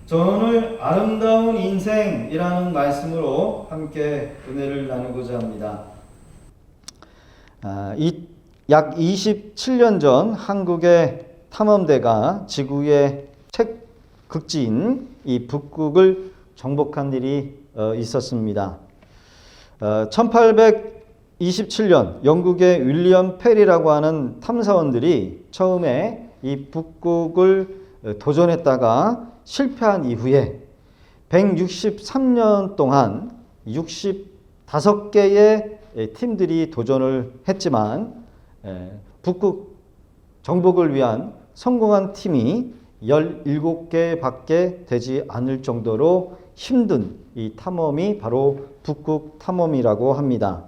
저 오늘 아름다운 인생이라는 말씀으로 함께 은혜를 나누고자 합니다. 약 27년 전 한국의 탐험대가 지구의 극지인 이 북극을 정복한 일이 있었습니다. 1827년 영국의 윌리엄 페리라고 하는 탐사원들이 처음에 이 북극을 도전했다가 실패한 이후에 163년 동안 65개의 팀들이 도전을 했지만 북극 정복을 위한 성공한 팀이 17개밖에 되지 않을 정도로 힘든 이 탐험이 바로 북극 탐험이라고 합니다.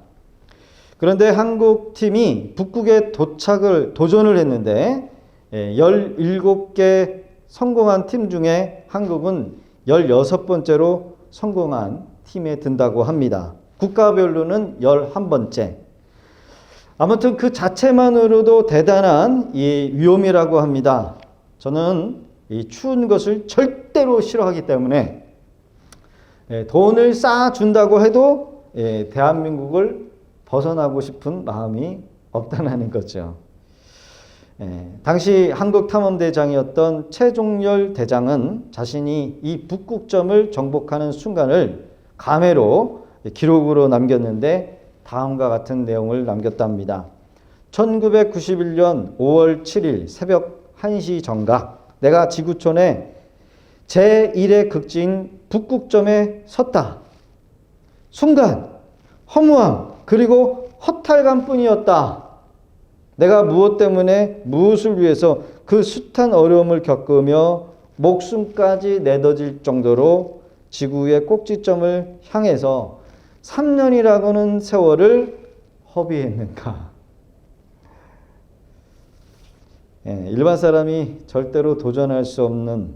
그런데 한국 팀이 북극에 도전을 했는데 17개 성공한 팀 중에 한국은 16번째로 성공한 팀에 든다고 합니다. 국가별로는 11번째. 아무튼 그 자체만으로도 대단한 이 위험이라고 합니다. 저는 이 추운 것을 절대로 싫어하기 때문에 돈을 쌓아준다고 해도 대한민국을 벗어나고 싶은 마음이 없다는 거죠. 당시 한국탐험대장이었던 최종열 대장은 자신이 이 북극점을 정복하는 순간을 감회로 기록으로 남겼는데 다음과 같은 내용을 남겼답니다. 1991년 5월 7일 새벽 1시 정각 내가 지구촌의 제1의 극지인 북극점에 섰다. 순간 허무함 그리고 허탈감뿐이었다. 내가 무엇 때문에 무엇을 위해서 그 숱한 어려움을 겪으며 목숨까지 내던질 정도로 지구의 꼭지점을 향해서 3년이라고는 세월을 허비했는가. 일반 사람이 절대로 도전할 수 없는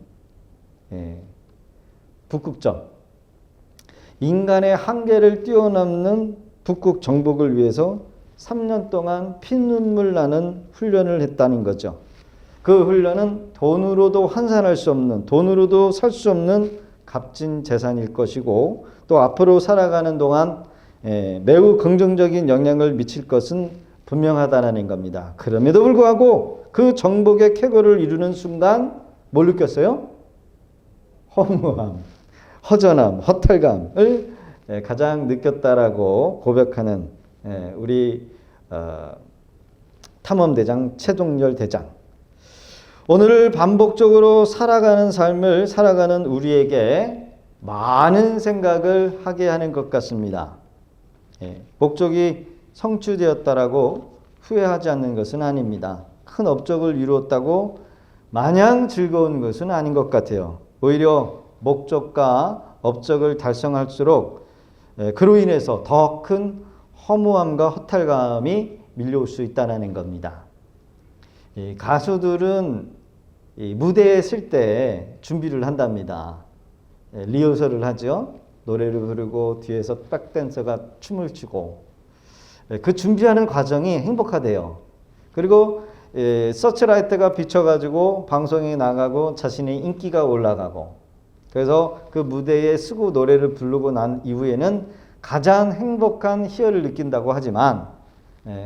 북극점. 인간의 한계를 뛰어넘는 북극 정복을 위해서 3년 동안 피눈물 나는 훈련을 했다는 거죠. 그 훈련은 돈으로도 환산할 수 없는, 돈으로도 살 수 없는 값진 재산일 것이고 또 앞으로 살아가는 동안 매우 긍정적인 영향을 미칠 것은 분명하다는 겁니다. 그럼에도 불구하고 그 정복의 쾌거를 이루는 순간 뭘 느꼈어요? 허무함, 허전함, 허탈감을 가장 느꼈다라고 고백하는 우리 탐험대장 최종열 대장. 오늘을 반복적으로 살아가는 삶을 살아가는 우리에게 많은 생각을 하게 하는 것 같습니다. 목적이 성취되었다라고 후회하지 않는 것은 아닙니다. 큰 업적을 이루었다고 마냥 즐거운 것은 아닌 것 같아요. 오히려 목적과 업적을 달성할수록 그로 인해서 더 큰 허무함과 허탈감이 밀려올 수 있다는 겁니다. 가수들은 무대에 설 때 준비를 한답니다. 리허설을 하죠. 노래를 부르고 뒤에서 백댄서가 춤을 추고 그 준비하는 과정이 행복하대요. 그리고 서치라이트가 비춰가지고 방송에 나가고 자신의 인기가 올라가고 그래서 그 무대에 서고 노래를 부르고 난 이후에는 가장 행복한 희열을 느낀다고 하지만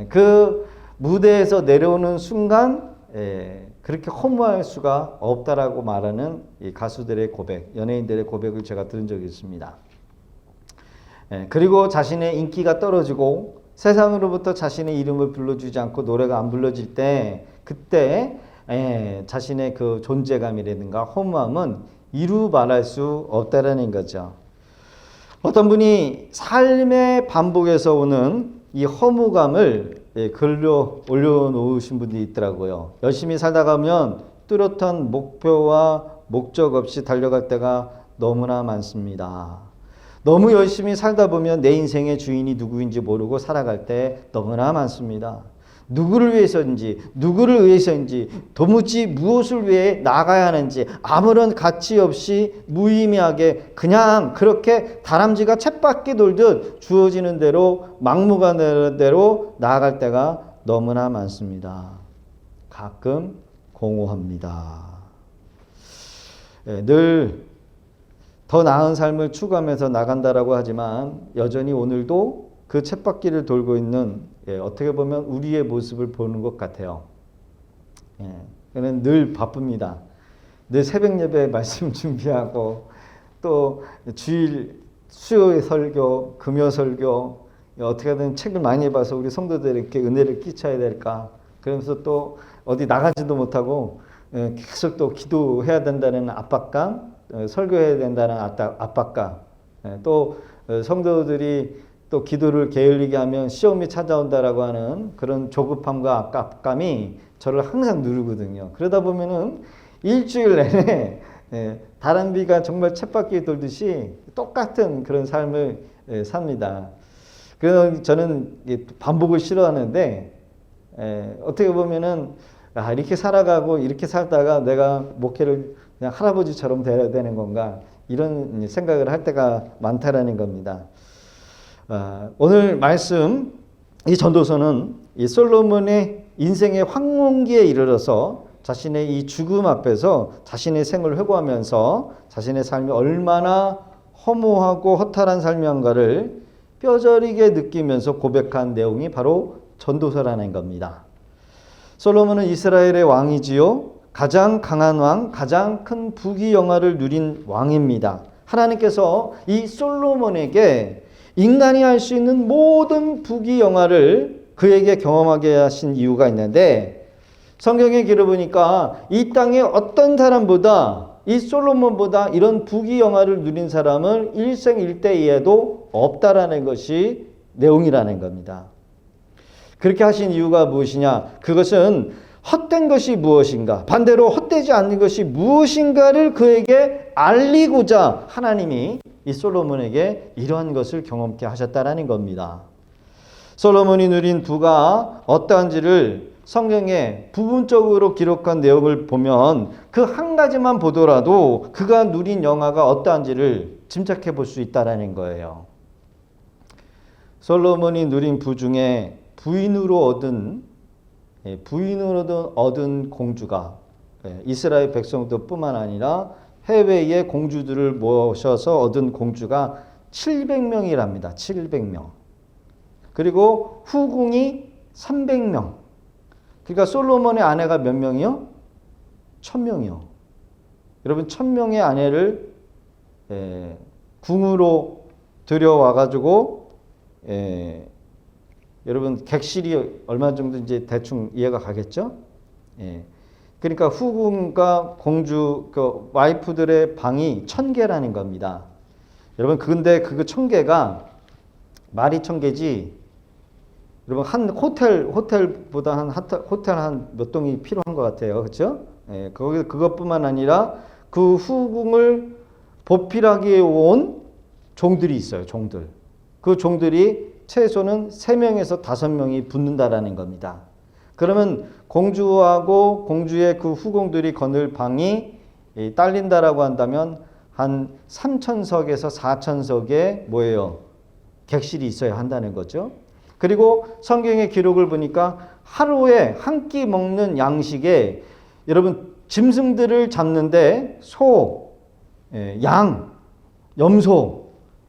그 무대에서 내려오는 순간 그렇게 허무할 수가 없다라고 말하는 이 가수들의 고백, 연예인들의 고백을 제가 들은 적이 있습니다. 그리고 자신의 인기가 떨어지고 세상으로부터 자신의 이름을 불러주지 않고 노래가 안 불러질 때 그때 자신의 그 존재감이라든가 허무함은 이루 말할 수 없다라는 거죠. 어떤 분이 삶의 반복에서 오는 이 허무감을 글로 올려놓으신 분이 있더라고요. 열심히 살다 가면 뚜렷한 목표와 목적 없이 달려갈 때가 너무나 많습니다. 너무 열심히 살다 보면 내 인생의 주인이 누구인지 모르고 살아갈 때 너무나 많습니다. 누구를 위해서인지 누구를 위해서인지 도무지 무엇을 위해 나가야 하는지 아무런 가치 없이 무의미하게 그냥 그렇게 다람쥐가 쳇바퀴 돌듯 주어지는 대로 막무가내는 대로 나아갈 때가 너무나 많습니다. 가끔 공허합니다. 늘 더 나은 삶을 추구하면서 나간다라고 하지만 여전히 오늘도 그 쳇바퀴를 돌고 있는 어떻게 보면 우리의 모습을 보는 것 같아요. 그는 늘 바쁩니다. 늘 새벽 예배 말씀 준비하고 또 주일 수요일 설교, 금요 설교 어떻게든 책을 많이 봐서 우리 성도들에게 은혜를 끼쳐야 될까 그러면서 또 어디 나가지도 못하고 계속 또 기도해야 된다는 압박감, 설교해야 된다는 압박감, 또 성도들이 또 기도를 게을리게 하면 시험이 찾아온다라고 하는 그런 조급함과 압박감이 저를 항상 누르거든요. 그러다 보면은 일주일 내내 다람쥐가 정말 쳇바퀴 돌듯이 똑같은 그런 삶을 삽니다. 그래서 저는 반복을 싫어하는데 어떻게 보면은 이렇게 살아가고 이렇게 살다가 내가 목회를 그냥 할아버지처럼 돼야 되는 건가 이런 생각을 할 때가 많다라는 겁니다. 오늘 말씀 이 전도서는 이 솔로몬의 인생의 황혼기에 이르러서 자신의 이 죽음 앞에서 자신의 생을 회고하면서 자신의 삶이 얼마나 허무하고 허탈한 삶이었는가를 뼈저리게 느끼면서 고백한 내용이 바로 전도서라는 겁니다. 솔로몬은 이스라엘의 왕이지요. 가장 강한 왕, 가장 큰 부귀 영화를 누린 왕입니다. 하나님께서 이 솔로몬에게 인간이 할 수 있는 모든 부귀 영화를 그에게 경험하게 하신 이유가 있는데 성경에 길어보니까 이 땅에 어떤 사람보다 이 솔로몬보다 이런 부귀 영화를 누린 사람은 일생일대에도 없다라는 것이 내용이라는 겁니다. 그렇게 하신 이유가 무엇이냐? 그것은 헛된 것이 무엇인가? 반대로 헛되지 않는 것이 무엇인가를 그에게 알리고자 하나님이 이 솔로몬에게 이러한 것을 경험케 하셨다라는 겁니다. 솔로몬이 누린 부가 어떠한지를 성경에 부분적으로 기록한 내용을 보면 그 한 가지만 보더라도 그가 누린 영화가 어떠한지를 짐작해 볼 수 있다라는 거예요. 솔로몬이 누린 부 중에 부인으로 얻은 공주가 이스라엘 백성들뿐만 아니라 해외의 공주들을 모셔서 얻은 공주가 700명이랍니다. 700명. 그리고 후궁이 300명. 그러니까 솔로몬의 아내가 몇 명이요? 1000명이요. 여러분 1000명의 아내를 궁으로 들여와가지고 여러분 객실이 얼마 정도 이제 대충 이해가 가겠죠? 그러니까 후궁과 공주 그 와이프들의 방이 1000개라는 겁니다. 여러분 근데 그 1000개가 말이 1000개지. 여러분 한 호텔보다 호텔 한 몇 동이 필요한 것 같아요, 그렇죠? 그것뿐만 아니라 그 후궁을 보필하기 온 종들이 있어요, 종들. 그 종들이 최소는 3명에서 5명이 붙는다라는 겁니다. 그러면 공주하고 공주의 그 후궁들이 거늘 방이 딸린다라고 한다면 한 3000석에서 4000석의 뭐예요? 객실이 있어야 한다는 거죠. 그리고 성경의 기록을 보니까 하루에 한 끼 먹는 양식에 여러분 짐승들을 잡는데 소, 양, 염소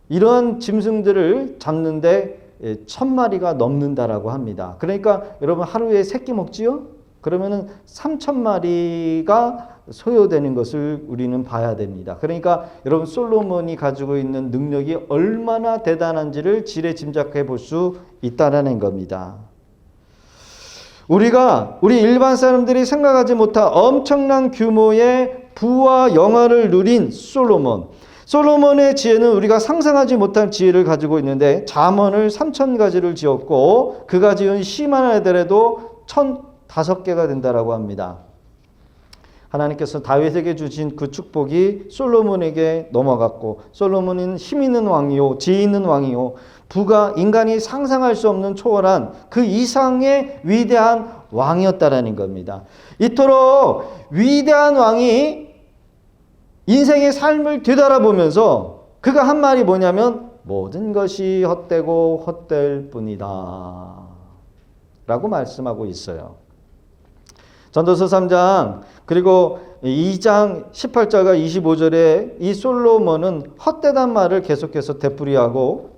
이런 짐승들을 잡는데 1000마리가 넘는다라고 합니다. 그러니까 여러분 하루에 3끼 먹지요? 그러면은 3000마리가 소요되는 것을 우리는 봐야 됩니다. 그러니까 여러분 솔로몬이 가지고 있는 능력이 얼마나 대단한지를 지레 짐작해 볼 수 있다라는 겁니다. 우리 일반 사람들이 생각하지 못한 엄청난 규모의 부와 영화를 누린 솔로몬의 지혜는 우리가 상상하지 못할 지혜를 가지고 있는데 잠언을 3000가지를 지었고 그가 지은 시만 하더라도 1005개가 된다라고 합니다. 하나님께서 다윗에게 주신 그 축복이 솔로몬에게 넘어갔고 솔로몬은 힘 있는 왕이요 지혜 있는 왕이요 부가 인간이 상상할 수 없는 초월한 그 이상의 위대한 왕이었다라는 겁니다. 이토록 위대한 왕이 인생의 삶을 되돌아보면서 그가 한 말이 뭐냐면 모든 것이 헛되고 헛될 뿐이다 라고 말씀하고 있어요. 전도서 3장 그리고 2장 18절과 25절에 이 솔로몬은 헛되단 말을 계속해서 되풀이하고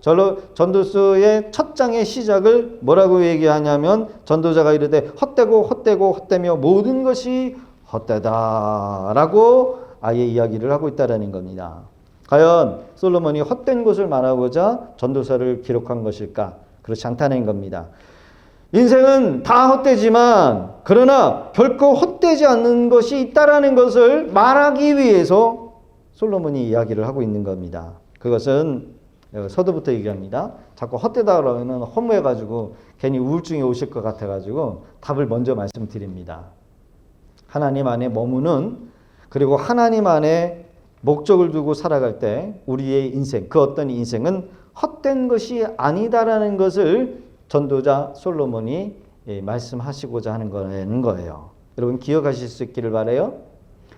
전도서의 첫 장의 시작을 뭐라고 얘기하냐면 전도자가 이르되 헛되고 헛되고 헛되며 모든 것이 헛되다라고 아예 이야기를 하고 있다는 겁니다. 과연 솔로몬이 헛된 것을 말하고자 전도서를 기록한 것일까? 그렇지 않다는 겁니다. 인생은 다 헛되지만 그러나 결코 헛되지 않는 것이 있다라는 것을 말하기 위해서 솔로몬이 이야기를 하고 있는 겁니다. 그것은 서두부터 얘기합니다. 자꾸 헛되다 그러면 허무해가지고 괜히 우울증이 오실 것 같아가지고 답을 먼저 말씀드립니다. 하나님 안에 머무는 그리고 하나님 안에 목적을 두고 살아갈 때 우리의 인생, 그 어떤 인생은 헛된 것이 아니다라는 것을 전도자 솔로몬이 말씀하시고자 하는 거예요. 여러분 기억하실 수 있기를 바라요.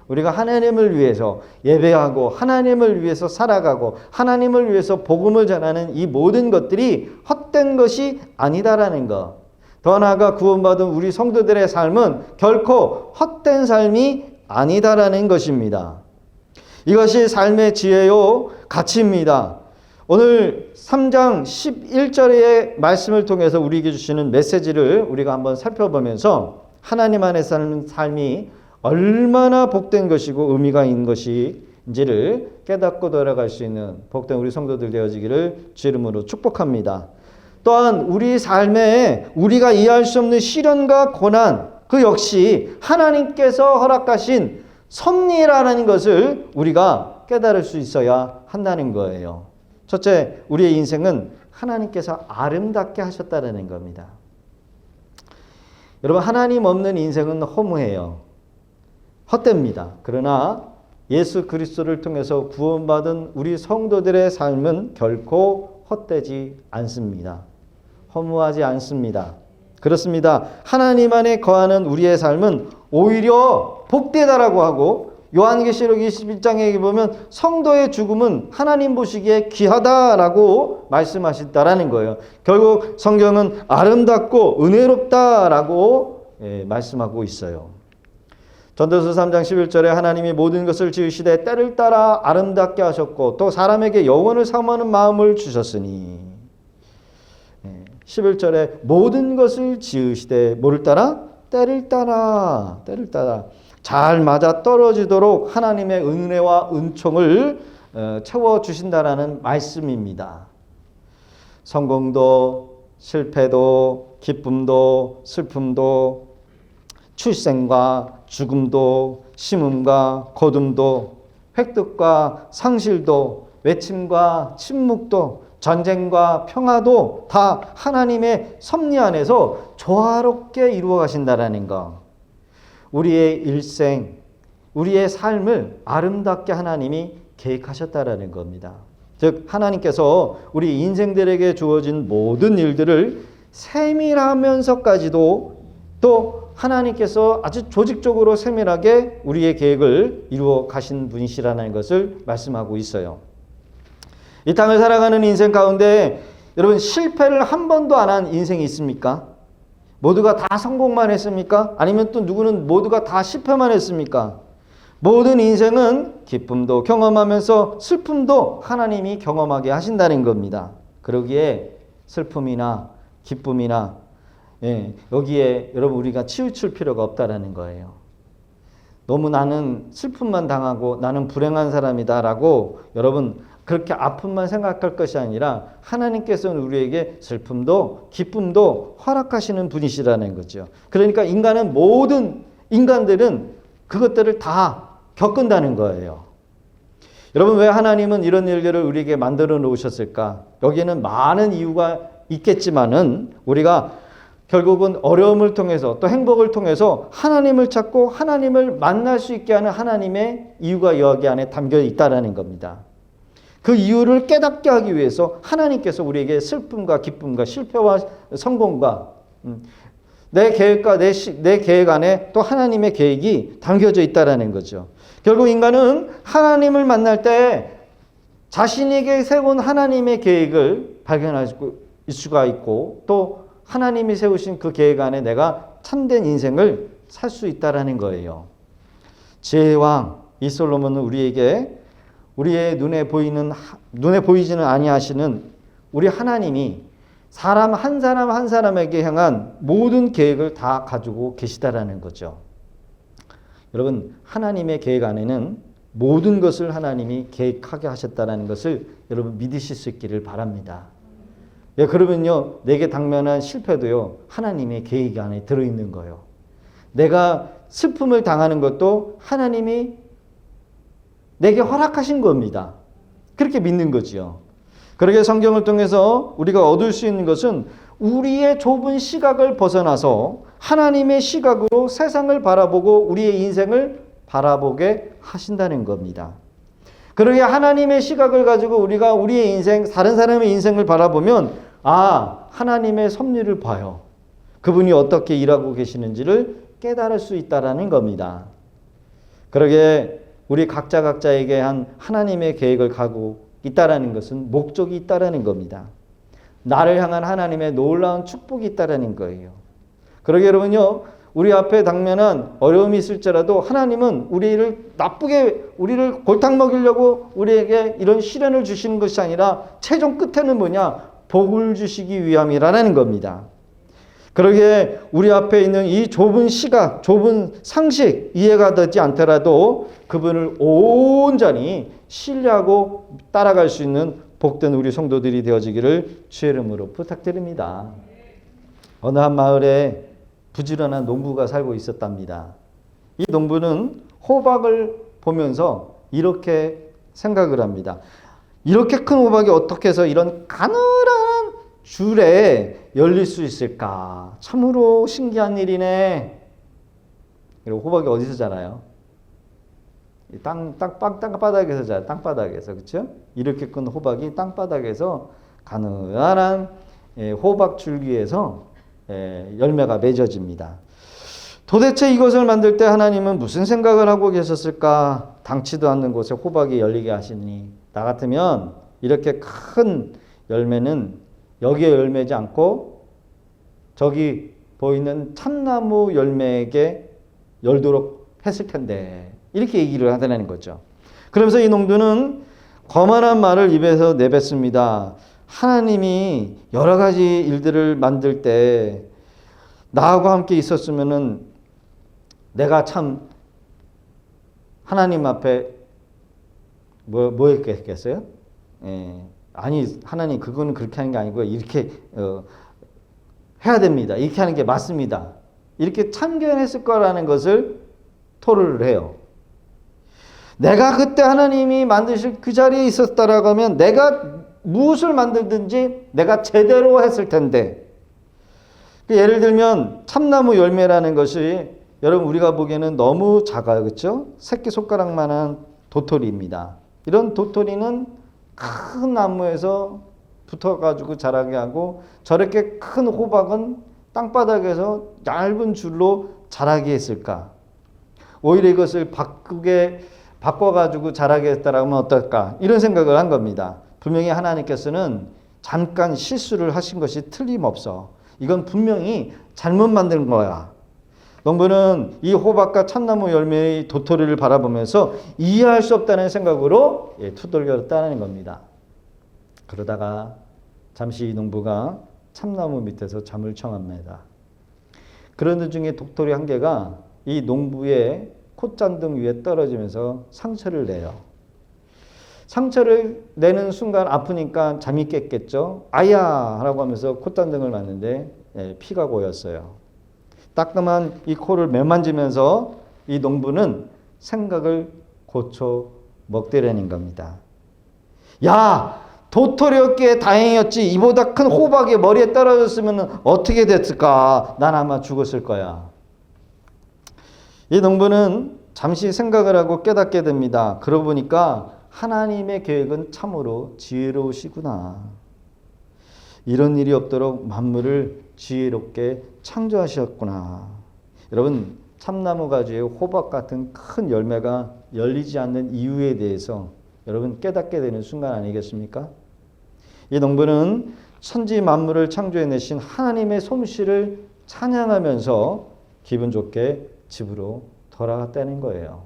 우리가 하나님을 위해서 예배하고 하나님을 위해서 살아가고 하나님을 위해서 복음을 전하는 이 모든 것들이 헛된 것이 아니다라는 것. 더 나아가 구원받은 우리 성도들의 삶은 결코 헛된 삶이 아니다라는 것입니다. 이것이 삶의 지혜요 가치입니다. 오늘 3장 11절의 말씀을 통해서 우리에게 주시는 메시지를 우리가 한번 살펴보면서 하나님 안에 사는 삶이 얼마나 복된 것이고 의미가 있는 것인지를 깨닫고 돌아갈 수 있는 복된 우리 성도들 되어지기를 주 이름으로 축복합니다. 또한 우리 삶에 우리가 이해할 수 없는 시련과 고난 그 역시 하나님께서 허락하신 섭리라는 것을 우리가 깨달을 수 있어야 한다는 거예요. 첫째, 우리의 인생은 하나님께서 아름답게 하셨다는 겁니다. 여러분 하나님 없는 인생은 허무해요. 헛됩니다. 그러나 예수 그리스도를 통해서 구원받은 우리 성도들의 삶은 결코 헛되지 않습니다. 허무하지 않습니다. 그렇습니다. 하나님 안에 거하는 우리의 삶은 오히려 복되다라고 하고 요한계시록 21장에 보면 성도의 죽음은 하나님 보시기에 귀하다라고 말씀하셨다라는 거예요. 결국 성경은 아름답고 은혜롭다라고 말씀하고 있어요. 전도서 3장 11절에 하나님이 모든 것을 지으시되 때를 따라 아름답게 하셨고 또 사람에게 영원을 사모하는 마음을 주셨으니 11절에 모든 것을 지으시되 뭐를 따라? 때를 따라 잘 맞아 떨어지도록 하나님의 은혜와 은총을 채워주신다라는 말씀입니다. 성공도 실패도 기쁨도 슬픔도 출생과 죽음도 심음과 거둠도 획득과 상실도 외침과 침묵도 전쟁과 평화도 다 하나님의 섭리 안에서 조화롭게 이루어 가신다라는 것. 우리의 일생, 우리의 삶을 아름답게 하나님이 계획하셨다라는 겁니다. 즉 하나님께서 우리 인생들에게 주어진 모든 일들을 세밀하면서까지도 또 하나님께서 아주 조직적으로 세밀하게 우리의 계획을 이루어 가신 분이시라는 것을 말씀하고 있어요. 이 땅을 살아가는 인생 가운데 여러분 실패를 한 번도 안 한 인생이 있습니까? 모두가 다 성공만 했습니까? 아니면 또 누구는 모두가 다 실패만 했습니까? 모든 인생은 기쁨도 경험하면서 슬픔도 하나님이 경험하게 하신다는 겁니다. 그러기에 슬픔이나 기쁨이나 여기에 여러분 우리가 치우칠 필요가 없다라는 거예요. 너무 나는 슬픔만 당하고 나는 불행한 사람이다라고 여러분 그렇게 아픔만 생각할 것이 아니라 하나님께서는 우리에게 슬픔도 기쁨도 허락하시는 분이시라는 거죠. 그러니까 모든 인간들은 그것들을 다 겪는다는 거예요. 여러분 왜 하나님은 이런 일들을 우리에게 만들어 놓으셨을까? 여기에는 많은 이유가 있겠지만은 우리가 결국은 어려움을 통해서 또 행복을 통해서 하나님을 찾고 하나님을 만날 수 있게 하는 하나님의 이유가 여기 안에 담겨 있다는 겁니다. 그 이유를 깨닫게 하기 위해서 하나님께서 우리에게 슬픔과 기쁨과 실패와 성공과 내 계획과 내 계획 안에 또 하나님의 계획이 담겨져 있다는 거죠. 결국 인간은 하나님을 만날 때 자신에게 세운 하나님의 계획을 발견할 수가 있고 또 하나님이 세우신 그 계획 안에 내가 참된 인생을 살 수 있다라는 거예요. 지혜의 왕 이 솔로몬은 우리에게 우리의 눈에 보이지는 아니하시는 우리 하나님이 사람 한 사람에게 향한 모든 계획을 다 가지고 계시다라는 거죠. 여러분, 하나님의 계획 안에는 모든 것을 하나님이 계획하게 하셨다는 것을 여러분 믿으실 수 있기를 바랍니다. 예, 그러면요, 내게 당면한 실패도요, 하나님의 계획 안에 들어있는 거예요. 내가 슬픔을 당하는 것도 하나님이 내게 허락하신 겁니다. 그렇게 믿는 거지요. 그러게 성경을 통해서 우리가 얻을 수 있는 것은 우리의 좁은 시각을 벗어나서 하나님의 시각으로 세상을 바라보고 우리의 인생을 바라보게 하신다는 겁니다. 그러게 하나님의 시각을 가지고 우리가 우리의 인생, 다른 사람의 인생을 바라보면 하나님의 섭리를 봐요. 그분이 어떻게 일하고 계시는지를 깨달을 수 있다라는 겁니다. 그러게 우리 각자에게 한 하나님의 계획을 가고 있다라는 것은 목적이 있다라는 겁니다. 나를 향한 하나님의 놀라운 축복이 있다라는 거예요. 그러게 여러분요, 우리 앞에 당면한 어려움이 있을지라도 하나님은 우리를 골탕 먹이려고 우리에게 이런 시련을 주시는 것이 아니라 최종 끝에는 뭐냐? 복을 주시기 위함이라는 겁니다. 그러기에 우리 앞에 있는 이 좁은 시각, 좁은 상식 이해가 되지 않더라도 그분을 온전히 신뢰하고 따라갈 수 있는 복된 우리 성도들이 되어지기를 주의 이름으로 부탁드립니다. 어느 한 마을에 부지런한 농부가 살고 있었답니다. 이 농부는 호박을 보면서 이렇게 생각을 합니다. 이렇게 큰 호박이 어떻게 해서 이런 가늘한 줄에 열릴 수 있을까? 참으로 신기한 일이네. 그리고 호박이 어디서 자라요? 땅바닥에서 자라요. 땅바닥에서. 그렇죠? 이렇게 큰 호박이 땅바닥에서 가늘한 호박 줄기에서 열매가 맺어집니다. 도대체 이것을 만들 때 하나님은 무슨 생각을 하고 계셨을까? 당치도 않는 곳에 호박이 열리게 하시니 나 같으면 이렇게 큰 열매는 여기에 열매지 않고 저기 보이는 참나무 열매에게 열도록 했을 텐데 이렇게 얘기를 하더라는 거죠. 그러면서 이 농부는 거만한 말을 입에서 내뱉습니다. 하나님이 여러 가지 일들을 만들 때 나하고 함께 있었으면은 내가 참 하나님 앞에 뭐 했겠어요? 아니 하나님 그거는 그렇게 하는 게 아니고 이렇게 해야 됩니다. 이렇게 하는 게 맞습니다. 이렇게 참견했을 거라는 것을 토로를 해요. 내가 그때 하나님이 만드실 그 자리에 있었다라고 하면 내가 무엇을 만들든지 내가 제대로 했을 텐데. 예를 들면 참나무 열매라는 것이 여러분 우리가 보기에는 너무 작아요. 그렇죠? 새끼손가락만한 도토리입니다. 이런 도토리는 큰 나무에서 붙어가지고 자라게 하고 저렇게 큰 호박은 땅바닥에서 얇은 줄로 자라게 했을까? 오히려 이것을 바꿔가지고 자라게 했다라면 어떨까? 이런 생각을 한 겁니다. 분명히 하나님께서는 잠깐 실수를 하신 것이 틀림없어. 이건 분명히 잘못 만든 거야. 농부는 이 호박과 참나무 열매의 도토리를 바라보면서 이해할 수 없다는 생각으로 투덜거렸다는 겁니다. 그러다가 잠시 이 농부가 참나무 밑에서 잠을 청합니다. 그러는 중에 도토리 한 개가 이 농부의 콧잔등 위에 떨어지면서 상처를 내요. 상처를 내는 순간 아프니까 잠이 깼겠죠. 아야 라고 하면서 콧잔등을 맞는데 피가 고였어요. 따끔한 이 코를 매만지면서 이 농부는 생각을 고쳐 먹더라는 겁니다. 야, 도토리였기에 다행이었지. 이보다 큰 호박이 머리에 떨어졌으면 어떻게 됐을까? 난 아마 죽었을 거야. 이 농부는 잠시 생각을 하고 깨닫게 됩니다. 그러고 보니까 하나님의 계획은 참으로 지혜로우시구나. 이런 일이 없도록 만물을 지혜롭게 창조하셨구나. 여러분, 참나무 가지에 호박 같은 큰 열매가 열리지 않는 이유에 대해서 여러분 깨닫게 되는 순간 아니겠습니까? 이 농부는 천지 만물을 창조해내신 하나님의 솜씨를 찬양하면서 기분 좋게 집으로 돌아갔다는 거예요.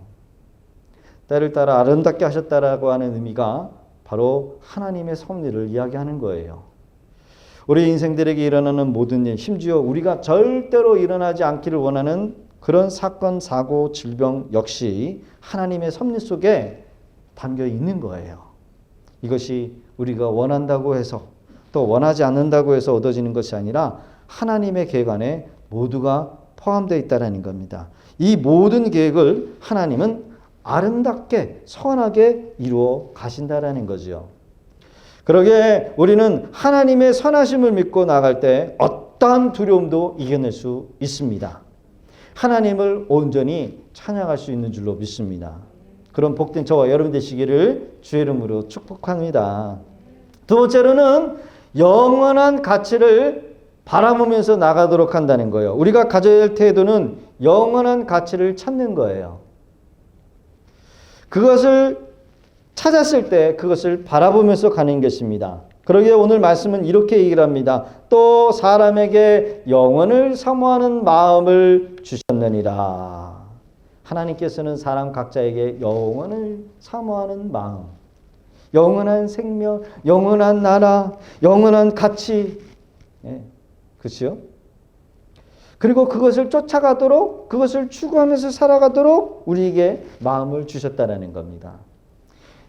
때를 따라 아름답게 하셨다라고 하는 의미가 바로 하나님의 섭리를 이야기하는 거예요. 우리 인생들에게 일어나는 모든 일, 심지어 우리가 절대로 일어나지 않기를 원하는 그런 사건, 사고, 질병 역시 하나님의 섭리 속에 담겨 있는 거예요. 이것이 우리가 원한다고 해서 또 원하지 않는다고 해서 얻어지는 것이 아니라 하나님의 계획 안에 모두가 포함되어 있다는 겁니다. 이 모든 계획을 하나님은 아름답게 선하게 이루어 가신다라는 거죠. 그러기에 우리는 하나님의 선하심을 믿고 나갈 때 어떠한 두려움도 이겨낼 수 있습니다. 하나님을 온전히 찬양할 수 있는 줄로 믿습니다. 그런 복된 저와 여러분 되시기를 주의 이름으로 축복합니다. 두 번째로는 영원한 가치를 바라보면서 나가도록 한다는 거예요. 우리가 가져야 할 태도는 영원한 가치를 찾는 거예요. 그것을 찾았을 때 그것을 바라보면서 가는 것입니다. 그러기에 오늘 말씀은 이렇게 얘기를 합니다. 또 사람에게 영원을 사모하는 마음을 주셨느니라. 하나님께서는 사람 각자에게 영원을 사모하는 마음, 영원한 생명, 영원한 나라, 영원한 가치, 그렇죠? 그리고 그것을 쫓아가도록, 그것을 추구하면서 살아가도록 우리에게 마음을 주셨다는 겁니다.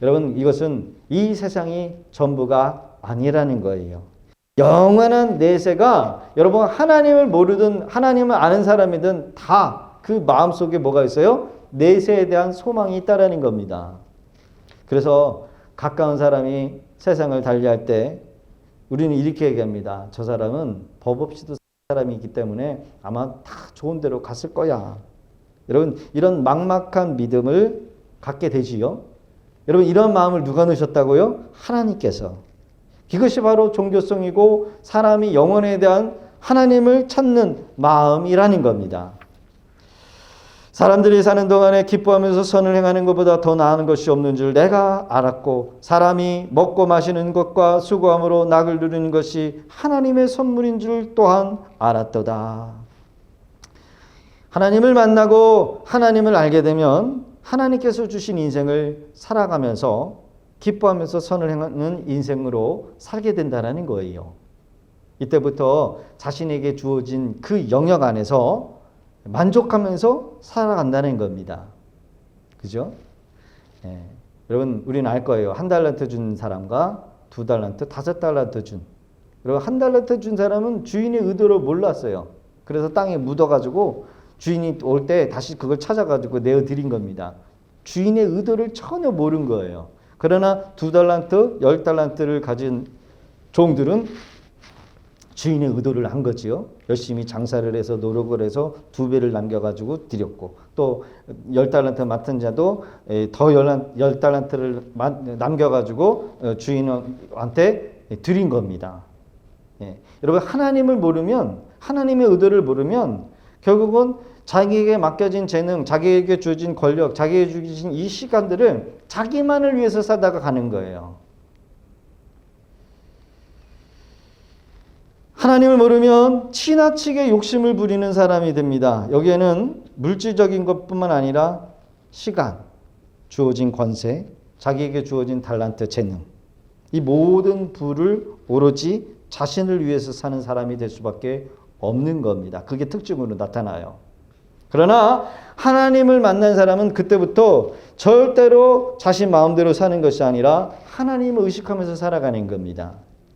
여러분, 이것은 이 세상이 전부가 아니라는 거예요. 영원한 내세가 여러분 하나님을 모르든 하나님을 아는 사람이든 다 그 마음속에 뭐가 있어요? 내세에 대한 소망이 있다라는 겁니다. 그래서 가까운 사람이 세상을 달리할 때 우리는 이렇게 얘기합니다. 저 사람은 법 없이도 사람이기 때문에 아마 다 좋은 데로 갔을 거야. 여러분, 이런 막막한 믿음을 갖게 되지요. 여러분, 이런 마음을 누가 넣으셨다고요? 하나님께서. 이것이 바로 종교성이고 사람이 영혼에 대한 하나님을 찾는 마음이라는 겁니다. 사람들이 사는 동안에 기뻐하면서 선을 행하는 것보다 더 나은 것이 없는 줄 내가 알았고 사람이 먹고 마시는 것과 수고함으로 낙을 누리는 것이 하나님의 선물인 줄 또한 알았도다. 하나님을 만나고 하나님을 알게 되면 하나님께서 주신 인생을 살아가면서 기뻐하면서 선을 행하는 인생으로 살게 된다는 거예요. 이때부터 자신에게 주어진 그 영역 안에서 만족하면서 살아간다는 겁니다. 그죠? 여러분, 우리는 알 거예요. 1달란트 준 사람과 2달란트, 5달란트 준. 그리고 1달란트 준 사람은 주인의 의도를 몰랐어요. 그래서 땅에 묻어가지고 주인이 올 때 다시 그걸 찾아가지고 내어드린 겁니다. 주인의 의도를 전혀 모른 거예요. 그러나 2달란트, 10달란트를 가진 종들은 주인의 의도를 한 거지요. 열심히 장사를 해서 노력을 해서 2배를 남겨가지고 드렸고 또 10달란트 맡은 자도 더 10달란트를 남겨가지고 주인한테 드린 겁니다. 여러분, 하나님을 모르면 하나님의 의도를 모르면 결국은 자기에게 맡겨진 재능, 자기에게 주어진 권력, 자기에게 주어진 이 시간들을 자기만을 위해서 살다가 가는 거예요. 하나님을 모르면 지나치게 욕심을 부리는 사람이 됩니다. 여기에는 물질적인 것뿐만 아니라 시간, 주어진 권세, 자기에게 주어진 달란트, 재능, 이 모든 부를 오로지 자신을 위해서 사는 사람이 될 수밖에 없는 겁니다. 그게 특징으로 나타나요. 그러나 하나님을 만난 사람은 그때부터 절대로 자신 마음대로 사는 것이 아니라 하나님을 의식하면서 살아가는 겁니다.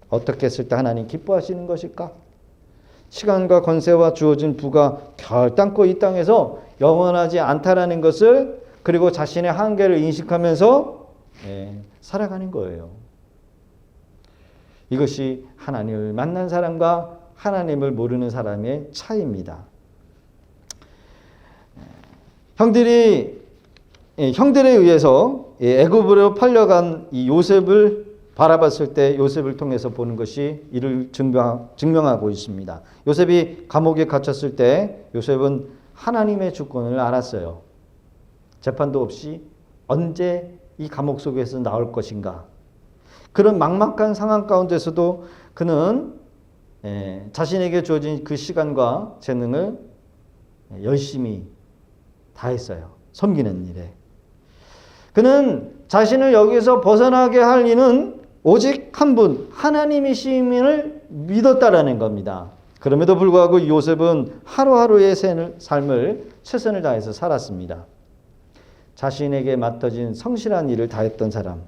어떻게 했을 때 하나님 기뻐하시는 것일까? 시간과 권세와 주어진 부가 결단코 이 땅에서 영원하지 않다라는 것을, 그리고 자신의 한계를 인식하면서 살아가는 거예요. 이것이 하나님을 만난 사람과 하나님을 모르는 사람의 차이입니다. 형들에 의해서 애굽으로 팔려간 이 요셉을 바라봤을 때 요셉을 통해서 보는 것이 이를 증명하고 있습니다. 요셉이 감옥에 갇혔을 때 요셉은 하나님의 주권을 알았어요. 재판도 없이 언제 이 감옥 속에서 나올 것인가. 그런 막막한 상황 가운데서도 그는 자신에게 주어진 그 시간과 재능을 열심히 다했어요. 섬기는 일에. 그는 자신을 여기서 벗어나게 할 이는 오직 한 분, 하나님이심을 믿었다라는 겁니다. 그럼에도 불구하고 요셉은 하루하루의 삶을 최선을 다해서 살았습니다. 자신에게 맡겨진 성실한 일을 다했던 사람.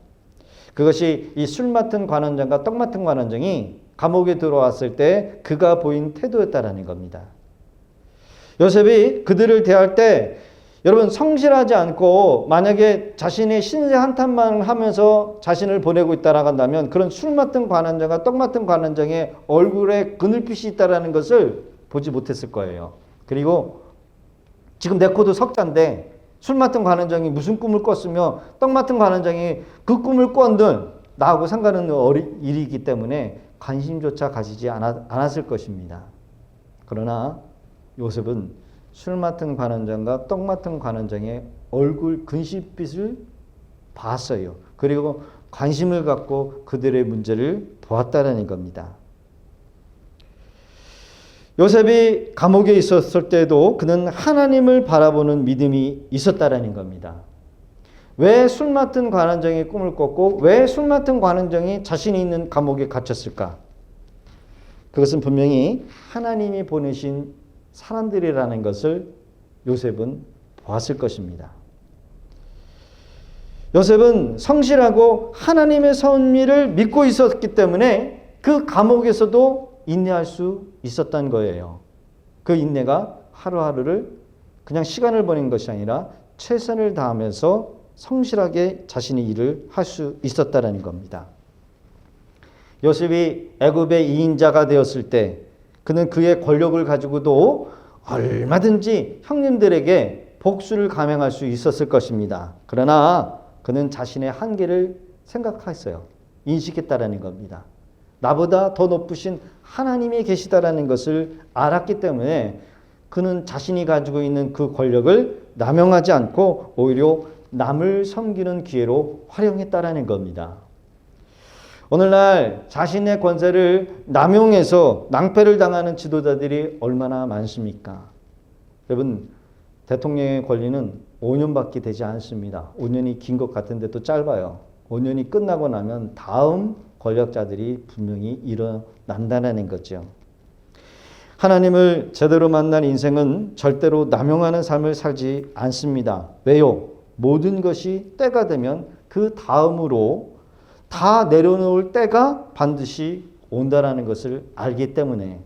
그것이 이 술 맡은 관원장과 떡 맡은 관원장이 감옥에 들어왔을 때 그가 보인 태도였다라는 겁니다. 요셉이 그들을 대할 때 여러분 성실하지 않고 만약에 자신의 신세 한탄만 하면서 자신을 보내고 있다라고 한다면 그런 술 맡은 관원장과 떡 맡은 관원장의 얼굴에 그늘빛이 있다라는 것을 보지 못했을 거예요. 그리고 지금 내 코도 석자인데 술 맡은 관원장이 무슨 꿈을 꿨으며 떡 맡은 관원장이 그 꿈을 꿨든 나하고 상관없는 일이기 때문에 관심조차 가지지 않았을 것입니다. 그러나 요셉은 술 맡은 관원장과 떡 맡은 관원장의 얼굴 근심빛을 봤어요. 그리고 관심을 갖고 그들의 문제를 보았다라는 겁니다. 요셉이 감옥에 있었을 때도 그는 하나님을 바라보는 믿음이 있었다라는 겁니다. 왜 술 맡은 관원장의 꿈을 꿨고 왜 술 맡은 관원장이 자신이 있는 감옥에 갇혔을까? 그것은 분명히 하나님이 보내신 사람들이라는 것을 요셉은 보았을 것입니다. 요셉은 성실하고 하나님의 섭리를 믿고 있었기 때문에 그 감옥에서도 인내할 수 있었던 거예요. 그 인내가 하루하루를 그냥 시간을 보낸 것이 아니라 최선을 다하면서 성실하게 자신의 일을 할 수 있었다는 겁니다. 요셉이 애굽의 2인자가 되었을 때 그는 그의 권력을 가지고도 얼마든지 형님들에게 복수를 감행할 수 있었을 것입니다. 그러나 그는 자신의 한계를 생각했어요. 인식했다라는 겁니다. 나보다 더 높으신 하나님이 계시다라는 것을 알았기 때문에 그는 자신이 가지고 있는 그 권력을 남용하지 않고 오히려 남을 섬기는 기회로 활용했다라는 겁니다. 오늘날 자신의 권세를 남용해서 낭패를 당하는 지도자들이 얼마나 많습니까? 여러분, 대통령의 권리는 5년밖에 되지 않습니다. 5년이 긴 것 같은데 또 짧아요. 5년이 끝나고 나면 다음 권력자들이 분명히 일어난다는 거죠. 하나님을 제대로 만난 인생은 절대로 남용하는 삶을 살지 않습니다. 왜요? 모든 것이 때가 되면 그 다음으로 다 내려놓을 때가 반드시 온다라는 것을 알기 때문에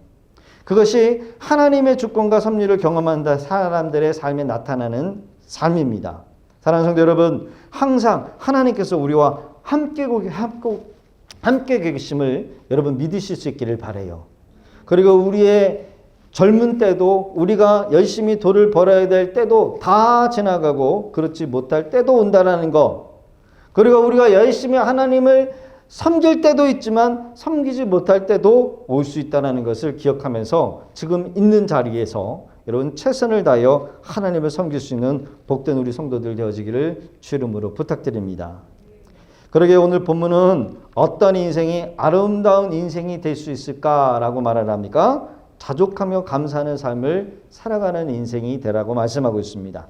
그것이 하나님의 주권과 섭리를 경험한 사람들의 삶에 나타나는 삶입니다. 사랑하는 성도 여러분, 항상 하나님께서 우리와 함께 계심을 여러분 믿으실 수 있기를 바라요. 그리고 우리의 젊은 때도 우리가 열심히 돈을 벌어야 될 때도 다 지나가고 그렇지 못할 때도 온다라는 것. 그리고 우리가 열심히 하나님을 섬길 때도 있지만 섬기지 못할 때도 올 수 있다는 것을 기억하면서 지금 있는 자리에서 여러분 최선을 다하여 하나님을 섬길 수 있는 복된 우리 성도들 되어지기를 주 이름으로 부탁드립니다. 그러게 오늘 본문은 어떤 인생이 아름다운 인생이 될 수 있을까라고 말을 합니까? 자족하며 감사하는 삶을 살아가는 인생이 되라고 말씀하고 있습니다.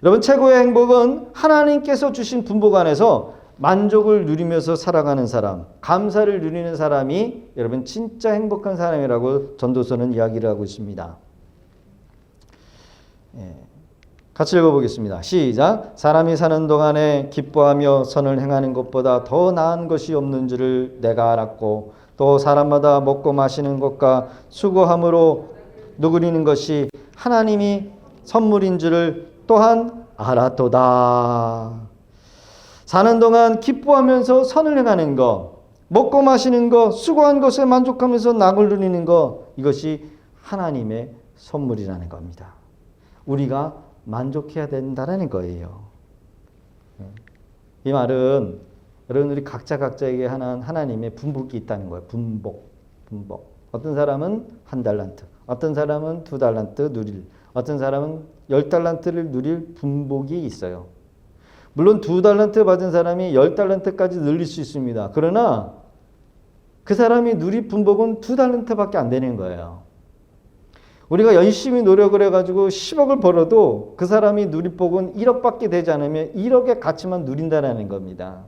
여러분, 최고의 행복은 하나님께서 주신 분복 안에서 만족을 누리면서 살아가는 사람, 감사를 누리는 사람이 여러분 진짜 행복한 사람이라고 전도서는 이야기를 하고 있습니다. 같이 읽어보겠습니다. 시작. 사람이 사는 동안에 기뻐하며 선을 행하는 것보다 더 나은 것이 없는 줄을 내가 알았고 또 사람마다 먹고 마시는 것과 수고함으로 누구리는 것이 하나님이 선물인 줄을 또한 알았도다. 사는 동안 기뻐하면서 선을 행하는 것, 먹고 마시는 것, 수고한 것에 만족하면서 낙을 누리는 것, 이것이 하나님의 선물이라는 겁니다. 우리가 만족해야 된다는 거예요. 이 말은 여러분 우리 각자에게 하나님의 분복이 있다는 거예요. 분복. 어떤 사람은 1달란트, 어떤 사람은 2달란트 누릴, 어떤 사람은 10달란트를 누릴 분복이 있어요. 물론 2달란트 받은 사람이 10달란트까지 늘릴 수 있습니다. 그러나 그 사람이 누릴 분복은 2달란트밖에 안 되는 거예요. 우리가 열심히 노력을 해가지고 10억을 벌어도 그 사람이 누릴 복은 1억밖에 되지 않으면 1억의 가치만 누린다는 겁니다.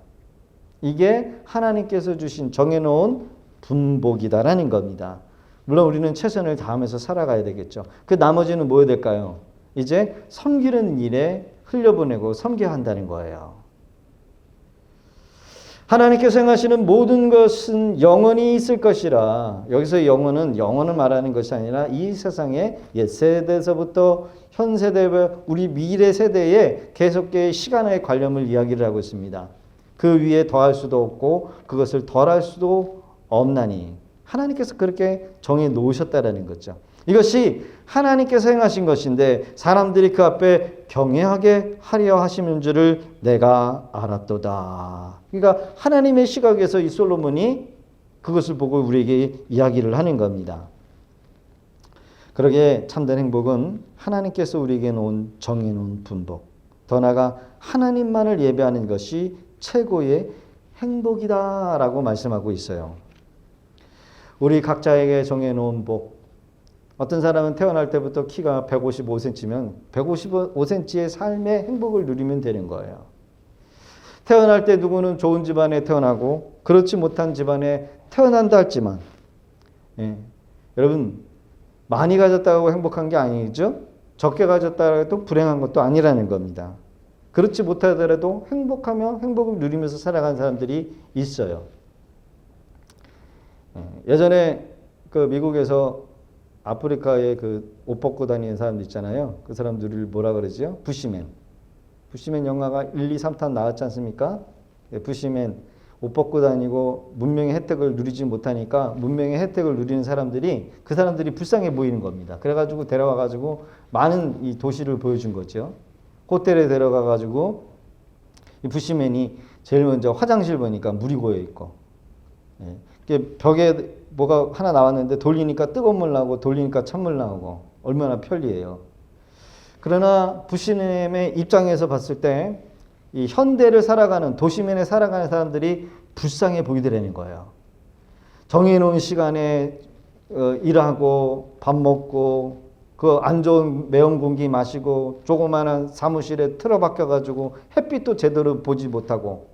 이게 하나님께서 주신 정해놓은 분복이다라는 겁니다. 물론 우리는 최선을 다하면서 살아가야 되겠죠. 그 나머지는 뭐 해야 될까요? 이제 섬기는 일에 흘려보내고 섬겨야 한다는 거예요. 하나님께서 행하시는 모든 것은 영원히 있을 것이라. 여기서 영원을 말하는 것이 아니라 이 세상의 옛 세대에서부터 현 세대, 우리 미래 세대에 계속해서 시간의 관념을 이야기를 하고 있습니다. 그 위에 더할 수도 없고 그것을 덜할 수도 없나니 하나님께서 그렇게 정해 놓으셨다라는 거죠. 이것이 하나님께서 행하신 것인데 사람들이 그 앞에 경외하게 하려 하시는 줄을 내가 알았도다. 그러니까 하나님의 시각에서 이 솔로몬이 그것을 보고 우리에게 이야기를 하는 겁니다. 그러기에 참된 행복은 하나님께서 우리에게 정해놓은 분복, 더 나아가 하나님만을 예배하는 것이 최고의 행복이다라고 말씀하고 있어요. 우리 각자에게 정해놓은 복, 어떤 사람은 태어날 때부터 키가 155cm면 155cm의 삶의 행복을 누리면 되는 거예요. 태어날 때 누구는 좋은 집안에 태어나고 그렇지 못한 집안에 태어난다 할지만 여러분 많이 가졌다고 행복한 게 아니죠. 적게 가졌다 해도 불행한 것도 아니라는 겁니다. 그렇지 못하더라도 행복하며 행복을 누리면서 살아가는 사람들이 있어요. 예전에 그 미국에서 아프리카에 그 옷 벗고 다니는 사람들 있잖아요. 그 사람들을 뭐라 그러죠? 부시맨. 부시맨 영화가 1, 2, 3탄 나왔지 않습니까? 부시맨 옷 벗고 다니고 문명의 혜택을 누리지 못하니까 문명의 혜택을 누리는 사람들이 그 사람들이 불쌍해 보이는 겁니다. 그래가지고 데려와가지고 많은 이 도시를 보여준 거죠. 호텔에 데려가가지고 이 부시맨이 제일 먼저 화장실 보니까 물이 고여 있고 벽에 뭐가 하나 나왔는데 돌리니까 뜨거운 물 나오고 돌리니까 찬물 나오고 얼마나 편리해요. 그러나 부시맨의 입장에서 봤을 때 이 현대를 살아가는 도시면에 살아가는 사람들이 불쌍해 보이더라는 거예요. 정해놓은 시간에 일하고 밥 먹고 그 안 좋은 매운 공기 마시고 조그마한 사무실에 틀어박혀 가지고 햇빛도 제대로 보지 못하고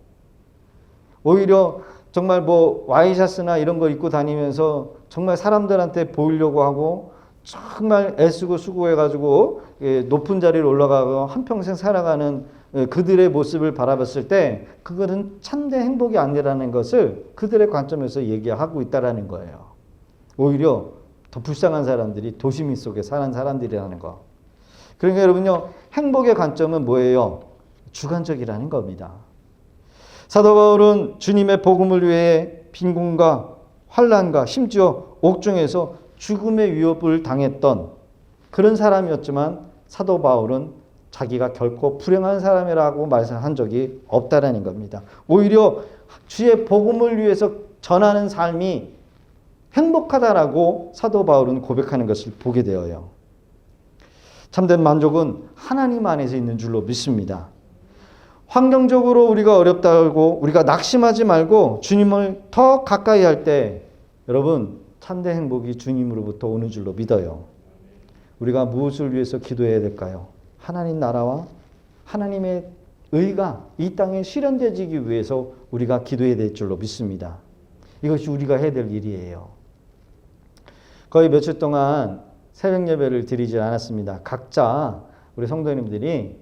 오히려 정말 뭐 와이셔츠나 이런 거 입고 다니면서 정말 사람들한테 보이려고 하고 정말 애쓰고 수고해가지고 높은 자리를 올라가고 한평생 살아가는 그들의 모습을 바라봤을 때 그것은 참된 행복이 아니라는 것을 그들의 관점에서 얘기하고 있다는 거예요. 오히려 더 불쌍한 사람들이 도시민 속에 사는 사람들이라는 거. 그러니까 여러분요, 행복의 관점은 뭐예요? 주관적이라는 겁니다. 사도 바울은 주님의 복음을 위해 빈곤과 환난과 심지어 옥중에서 죽음의 위협을 당했던 그런 사람이었지만 사도 바울은 자기가 결코 불행한 사람이라고 말한 적이 없다라는 겁니다. 오히려 주의 복음을 위해서 전하는 삶이 행복하다라고 사도 바울은 고백하는 것을 보게 되어요. 참된 만족은 하나님 안에서 있는 줄로 믿습니다. 환경적으로 우리가 어렵다고 우리가 낙심하지 말고 주님을 더 가까이 할 때 여러분 참된 행복이 주님으로부터 오는 줄로 믿어요. 우리가 무엇을 위해서 기도해야 될까요? 하나님 나라와 하나님의 의가 이 땅에 실현되기 위해서 우리가 기도해야 될 줄로 믿습니다. 이것이 우리가 해야 될 일이에요. 거의 며칠 동안 새벽 예배를 드리지 않았습니다. 각자 우리 성도님들이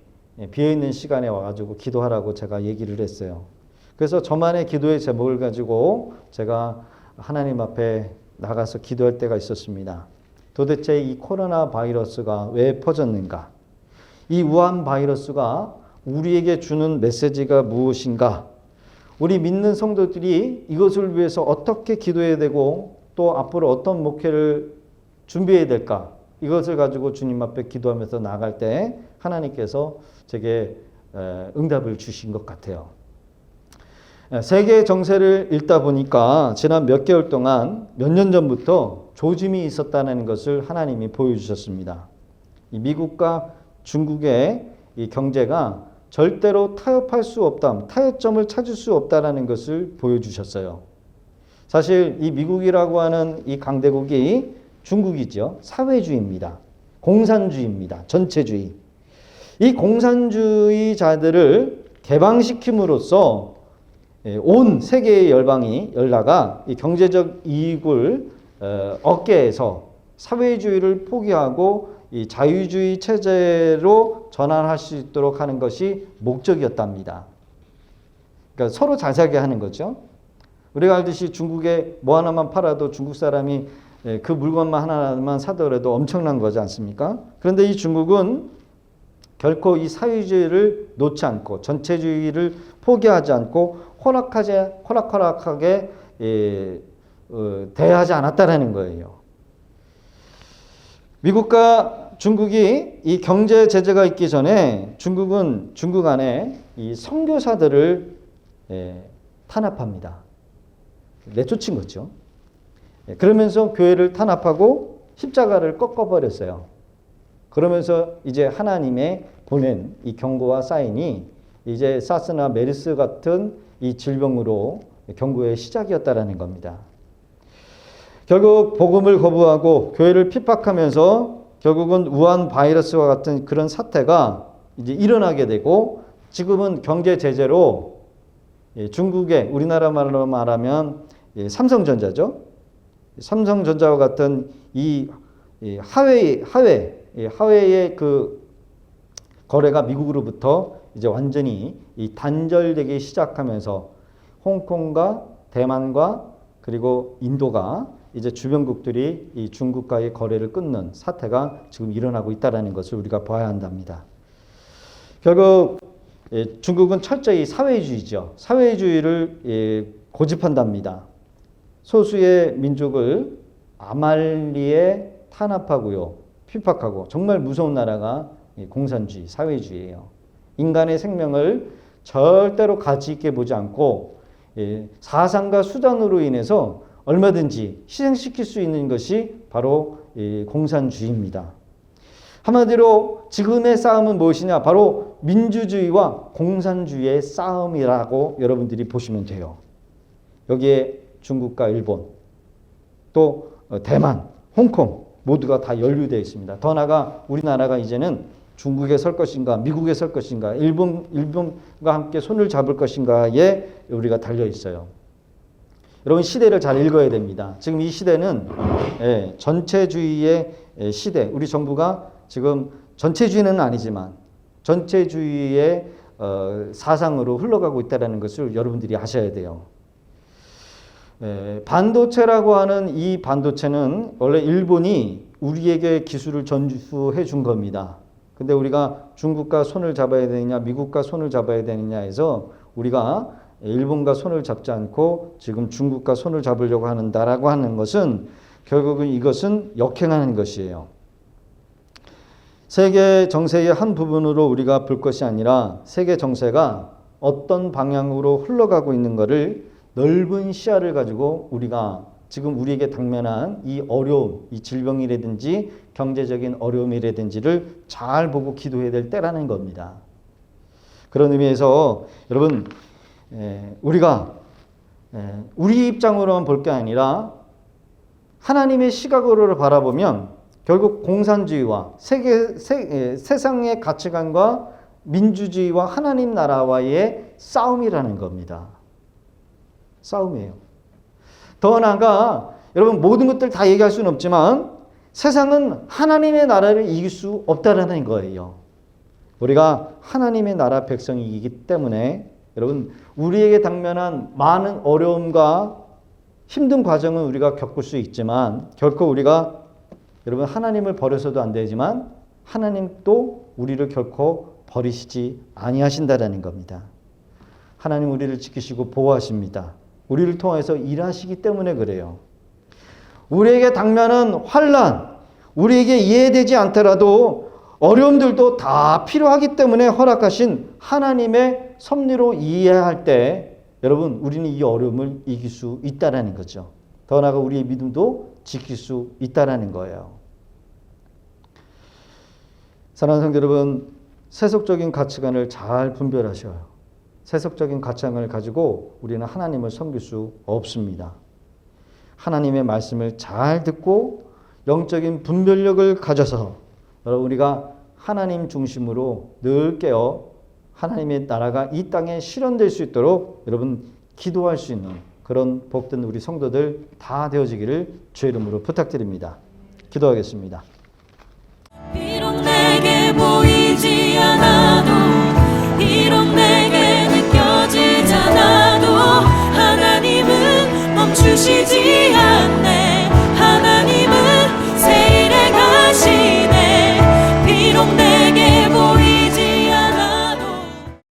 비어있는 시간에 와가지고 기도하라고 제가 얘기를 했어요. 그래서 저만의 기도의 제목을 가지고 제가 하나님 앞에 나가서 기도할 때가 있었습니다. 도대체 이 코로나 바이러스가 왜 퍼졌는가? 이 우한 바이러스가 우리에게 주는 메시지가 무엇인가? 우리 믿는 성도들이 이것을 위해서 어떻게 기도해야 되고 또 앞으로 어떤 목회를 준비해야 될까? 이것을 가지고 주님 앞에 기도하면서 나갈 때 하나님께서 제게 응답을 주신 것 같아요. 세계 정세를 읽다 보니까 지난 몇 개월 동안 몇 년 전부터 조짐이 있었다는 것을 하나님이 보여주셨습니다. 이 미국과 중국의 이 경제가 절대로 타협할 수 없다, 타협점을 찾을 수 없다라는 것을 보여주셨어요. 사실 이 미국이라고 하는 이 강대국이 중국이죠. 사회주의입니다. 공산주의입니다. 전체주의. 이 공산주의자들을 개방시킴으로써 온 세계의 열나가 이 경제적 이익을 얻게 해서 사회주의를 포기하고 이 자유주의 체제로 전환할 수 있도록 하는 것이 목적이었답니다. 그러니까 서로 잘 살게 하는 거죠. 우리가 알듯이 중국에 뭐 하나만 팔아도 중국 사람이 그 물건만 하나만 사더라도 엄청난 거지 않습니까? 그런데 이 중국은 결코 이 사회주의를 놓지 않고 전체주의를 포기하지 않고 호락호락하게 대하지 않았다라는 거예요. 미국과 중국이 이 경제 제재가 있기 전에 중국 안에 이 선교사들을 탄압합니다. 내쫓은 거죠. 그러면서 교회를 탄압하고 십자가를 꺾어버렸어요. 그러면서 이제 하나님의 보낸 이 경고와 사인이 이제 사스나 메르스 같은 이 질병으로 경고의 시작이었다라는 겁니다. 결국 복음을 거부하고 교회를 핍박하면서 결국은 우한 바이러스와 같은 그런 사태가 이제 일어나게 되고 지금은 경제 제재로 중국의 우리나라 말로 말하면 삼성전자죠. 삼성전자와 같은 이 하웨이의 그 거래가 미국으로부터 이제 완전히 이 단절되기 시작하면서 홍콩과 대만과 그리고 인도가 이제 주변국들이 이 중국과의 거래를 끊는 사태가 지금 일어나고 있다는 것을 우리가 봐야 한답니다. 결국 중국은 철저히 사회주의죠. 사회주의를 고집한답니다. 소수의 민족을 아말리에 탄압하고요. 핍박하고 정말 무서운 나라가 공산주의, 사회주의예요. 인간의 생명을 절대로 가치 있게 보지 않고 사상과 수단으로 인해서 얼마든지 희생시킬 수 있는 것이 바로 공산주의입니다. 한마디로 지금의 싸움은 무엇이냐? 바로 민주주의와 공산주의의 싸움이라고 여러분들이 보시면 돼요. 여기에 중국과 일본, 또 대만, 홍콩 모두가 다 연루되어 있습니다. 더 나아가 우리나라가 이제는 중국에 설 것인가, 미국에 설 것인가, 일본과 함께 손을 잡을 것인가에 우리가 달려 있어요. 여러분 시대를 잘 읽어야 됩니다. 지금 이 시대는 전체주의의 시대. 우리 정부가 지금 전체주의는 아니지만 전체주의의 사상으로 흘러가고 있다는 것을 여러분들이 아셔야 돼요. 반도체라고 하는 이 반도체는 원래 일본이 우리에게 기술을 전수해 준 겁니다. 근데 우리가 중국과 손을 잡아야 되느냐, 미국과 손을 잡아야 되느냐 해서 우리가 일본과 손을 잡지 않고 지금 중국과 손을 잡으려고 하는다라고 하는 것은 결국은 이것은 역행하는 것이에요. 세계 정세의 한 부분으로 우리가 볼 것이 아니라 세계 정세가 어떤 방향으로 흘러가고 있는 것을 넓은 시야를 가지고 우리가 지금 우리에게 당면한 이 어려움, 이 질병이라든지 경제적인 어려움이라든지를 잘 보고 기도해야 될 때라는 겁니다. 그런 의미에서 여러분 우리가 우리 입장으로만 볼 게 아니라 하나님의 시각으로 바라보면 결국 공산주의와 세상의 가치관과 민주주의와 하나님 나라와의 싸움이라는 겁니다. 싸움이에요. 더 나아가 여러분 모든 것들 다 얘기할 수는 없지만 세상은 하나님의 나라를 이길 수 없다라는 거예요. 우리가 하나님의 나라 백성이기 때문에 여러분 우리에게 당면한 많은 어려움과 힘든 과정은 우리가 겪을 수 있지만 결코 우리가 여러분 하나님을 버려서도 안 되지만 하나님도 우리를 결코 버리시지 아니하신다라는 겁니다. 하나님 우리를 지키시고 보호하십니다. 우리를 통해서 일하시기 때문에 그래요. 우리에게 당면한 환난, 우리에게 이해되지 않더라도 어려움들도 다 필요하기 때문에 허락하신 하나님의 섭리로 이해할 때 여러분 우리는 이 어려움을 이길 수 있다라는 거죠. 더 나아가 우리의 믿음도 지킬 수 있다라는 거예요. 사랑하는 성도 여러분, 세속적인 가치관을 잘 분별하셔요. 세속적인 가치관을 가지고 우리는 하나님을 섬길 수 없습니다. 하나님의 말씀을 잘 듣고 영적인 분별력을 가져서 여러분 우리가 하나님 중심으로 늘 깨어 하나님의 나라가 이 땅에 실현될 수 있도록 여러분 기도할 수 있는 그런 복된 우리 성도들 다 되어지기를 주의 이름으로 부탁드립니다. 기도하겠습니다. 비록 내게